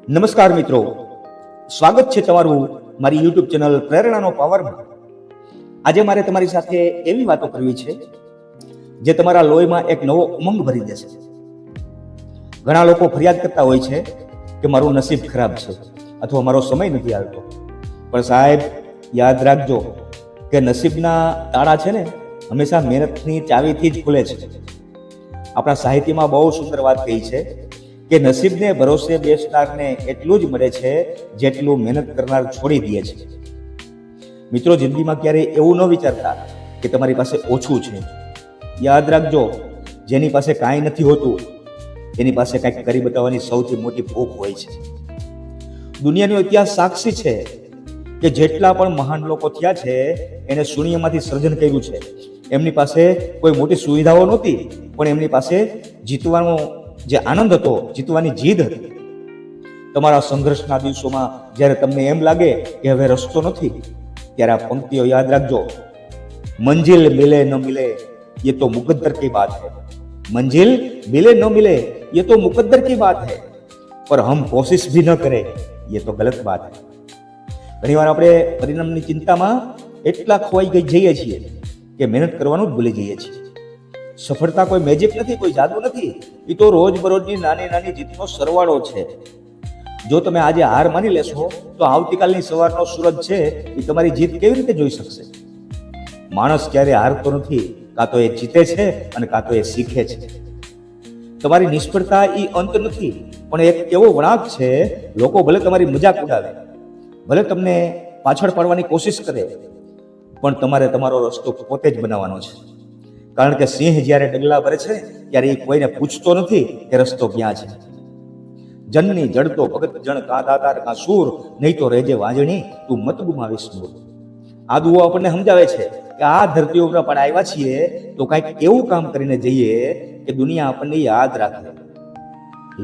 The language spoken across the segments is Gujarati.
નમસ્કાર મિત્રો, સ્વાગત છે તમારું મારી યુટ્યુબ ચેનલ પ્રેરણાનો પાવરમાં. આજે મારે તમારી સાથે એવી વાતો કરવી છે જે તમારા લોહીમાં એક નવો ઉમંગ ભરી દેશે. ઘણા લોકો ફરિયાદ કરતા હોય છે કે મારું નસીબ ખરાબ છે અથવા મારો સમય નથી આવતો. પણ સાહેબ, યાદ રાખજો કે નસીબના તાળા છે ને હંમેશા મહેનતની ચાવીથી જ ખુલે છે. આપણા સાહિત્યમાં બહુ સુંદર વાત કહી છે કે નસીબને ભરોસે બેસનારને એટલું જ મળે છે જેટલું મહેનત કરનાર છોડી દે છે. મિત્રો, જિંદગીમાં ક્યારેય એવું ન વિચારતા કે તમારી પાસે ઓછું છે. યાદ રાખજો, જેની પાસે કાંઈ નથી હોતું એની પાસે કંઈક કરી બતાવવાની સૌથી મોટી ભૂખ હોય છે. દુનિયાનો ઇતિહાસ સાક્ષી છે કે જેટલા પણ મહાન લોકો થયા છે એને શૂન્યમાંથી સર્જન કર્યું છે. એમની પાસે કોઈ મોટી સુવિધાઓ નહોતી, પણ એમની પાસે જીતવાનો જે આનંદ હતો, જીતવાની જીદ હતી. તમારા સંઘર્ષના દિવસોમાં જ્યારે તમને એમ લાગે કે હવે રસ્તો નથી, ત્યારે આ પંક્તિઓ યાદ રાખજો. મંજિલ મિલે ન મિલે ये तो मुकद्दर की बात है, मंजिल मिले न मिले ये तो मुकद्दर की बात है, पर हम कोशिश भी न करें ये तो गलत बात है. ઘણીવાર આપણે પરિણામની ચિંતામાં એટલા ખોવાઈ જઈએ છીએ કે મહેનત કરવાનું જ ભૂલી જઈએ છીએ. સફળતા કોઈ મેજિક નથી, કોઈ જાદુ નથી. એ તો રોજબરોજની નાની નાની જીતનો સરવાળો છે. જો તમે આજે હાર માની લેશો તો આવતીકાલની સવારનો સૂરજ છે એ તમારી જીત કેવી રીતે જોઈ શકશે? માણસ ક્યારે હારતો નથી, કાં તો એ જીતે છે અને કાં તો એ શીખે છે. તમારી નિષ્ફળતા એ અંત નથી, પણ એક એવો વળાંક છે. લોકો ભલે તમારી મજાક ઉડાવે, ભલે તમને પાછળ પાડવાની કોશિશ કરે, પણ તમારે તમારો રસ્તો પોતે જ બનાવવાનો છે. કારણ કે સિંહ જ્યારે ડગલા ભરે છે ત્યારે એ કોઈને પૂછતો નથી કે રસ્તો ક્યાં છે. જનની જડતો ભગત જણ કા દાતાર કા સૂર, નહીં તો રહેજે વાંજણી તું મત ગુમાવીશ નૂર. આ દુઓ આપણને સમજાવે છે કે આ ધરતી ઉપર પણ આવ્યા છીએ તો કાંઈક એવું કામ કરીને જઈએ કે દુનિયા આપણને યાદ રાખે.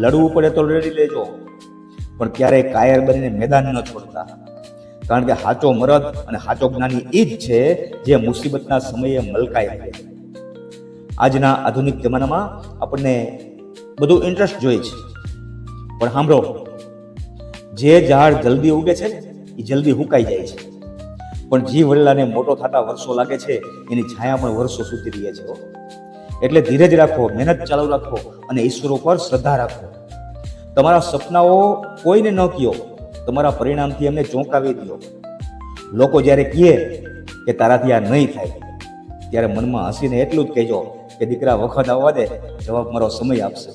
લડવું પડે તો લડી લેજો, પણ ક્યારેય કાયર બનીને મેદાન ન છોડતા. કારણ કે સાચો મરદ અને સાચો જ્ઞાની એ જ છે જે મુસીબતના સમયે મલકાઈ રહે. આજના આધુનિક જમાનામાં આપણને બધું ઇન્ટરેસ્ટ જોઈએ છે, પણ સાંભળો, જે ઝાડ જલ્દી ઉગે છે એ જલ્દી હુકાઈ જાય છે, પણ જી વડલાને મોટો થતા વર્ષો લાગે છે એની છાયા પણ વર્ષો સુધી રહે છે. એટલે ધીરજ રાખો, મહેનત ચાલુ રાખો અને ઈશ્વર ઉપર શ્રદ્ધા રાખો. તમારા સપનાઓ કોઈને ન કહો, તમારા પરિણામથી એમને ચોંકાવી દો. લોકો જ્યારે કહે કે તારાથી આ નહીં થાય, ત્યારે મનમાં હસીને એટલું જ કહેજો કે દીકરા, વખત આવવા દે, જવાબ મારો સમય આપશે.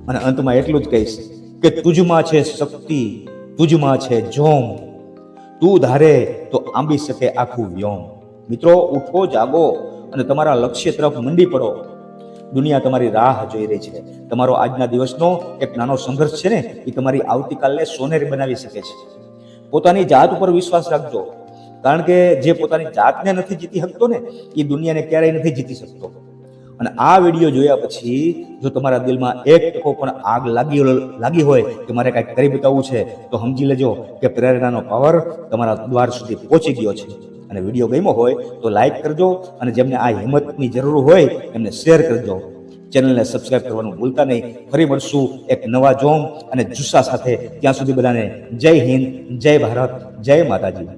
અને અંતમાં એટલું જ કહીશ કે તુજમાં છે શક્તિ, તુજમાં છે જોમ, તું ધારે તો આંબી શકે આખું વ્યોમ. મિત્રો, ઉઠો, જાગો અને તમારા લક્ષ્ય તરફ મંડી પડો. દુનિયા તમારી રાહ જોઈ રહી છે. તમારો આજના દિવસનો એક નાનો સંઘર્ષ છે ને એ તમારી આવતીકાલને સોનેરી બનાવી શકે છે. પોતાની જાત ઉપર વિશ્વાસ રાખજો, કારણ કે જે પોતાની જાતને નથી જીતી શકતો ને એ દુનિયાને ક્યારેય નથી જીતી શકતો. અને આ વિડીયો જોયા પછી જો તમારા દિલમાં એક ટકો પણ આગ લાગી હોય કે મારે કાંઈક કરી બતાવવું છે, તો સમજી લેજો કે પ્રેરણાનો પાવર તમારા દ્વાર સુધી પહોંચી ગયો છે. અને વિડીયો ગમ્યો હોય તો લાઈક કરજો, અને જેમને આ હિંમતની જરૂર હોય એમને શેર કરજો. ચેનલને સબસ્ક્રાઇબ કરવાનું ભૂલતા નહીં. ફરી મળશું એક નવા જોમ અને જુસ્સા સાથે. ત્યાં સુધી બધાને જય હિન્દ, જય ભારત, જય માતાજી.